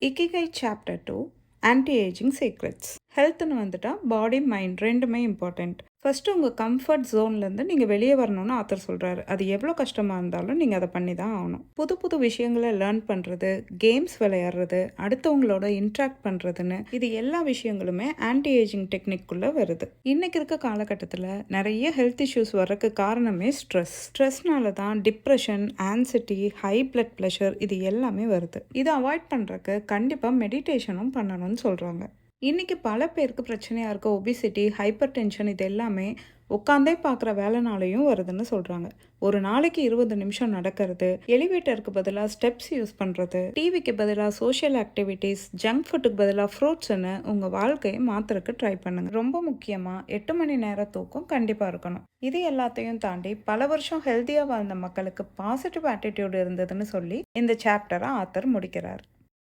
இக்கிகை chapter 2 anti ageing secrets. ஹெல்த்னு வந்துட்டா body mind ரெண்டுமே இம்பார்ட்டண்ட். ஃபர்ஸ்ட் உங்கள் கம்ஃபர்ட் ஜோன்லேருந்து நீங்கள் வெளியே வரணும்னு ஆத்தர் சொல்கிறாரு. அது எவ்வளோ கஷ்டமாக இருந்தாலும் நீங்கள் அதை பண்ணி தான் ஆகணும். புது புது விஷயங்களை லேர்ன் பண்ணுறது, கேம்ஸ் விளையாடுறது, அடுத்தவங்களோட இன்ட்ராக்ட் பண்ணுறதுன்னு இது எல்லா விஷயங்களுமே ஆன்டி ஏஜிங் டெக்னிக்குள்ளே வருது. இன்னைக்கு இருக்க காலகட்டத்தில் நிறைய ஹெல்த் இஷ்யூஸ் வர்றதுக்கு காரணமே ஸ்ட்ரெஸ்னால தான் depression, anxiety, high blood pressure இது எல்லாமே வருது. இதை அவாய்ட் பண்ணுறதுக்கு கண்டிப்பாக மெடிடேஷனும் பண்ணணும்னு சொல்கிறாங்க. இன்றைக்கி பல பேருக்கு பிரச்சனையாக இருக்க ஒபிசிட்டி, ஹைப்பர் டென்ஷன் இது எல்லாமே உட்காந்தே பார்க்குற வேலைனாலையும் வருதுன்னு சொல்கிறாங்க. ஒரு நாளைக்கு 20 நிமிஷம் நடக்கிறது, எலிவேட்டருக்கு பதிலாக ஸ்டெப்ஸ் யூஸ் பண்ணுறது, டிவிக்கு பதிலாக சோஷியல் ஆக்டிவிட்டீஸ், ஜங்க் ஃபுட்டுக்கு பதிலாக ஃப்ரூட்ஸ்ன்னு உங்கள் வாழ்க்கையை மாற்றுறதுக்கு ட்ரை பண்ணுங்கள். ரொம்ப முக்கியமாக 8 மணி நேரம் தூக்கம் கண்டிப்பாக இருக்கணும். இது எல்லாத்தையும் தாண்டி பல வருஷம் ஹெல்த்தியாக வாழ்ந்த மக்களுக்கு பாசிட்டிவ் ஆட்டிடியூட் இருந்ததுன்னு சொல்லி இந்த சாப்டரை ஆத்தர் முடிக்கிறார்.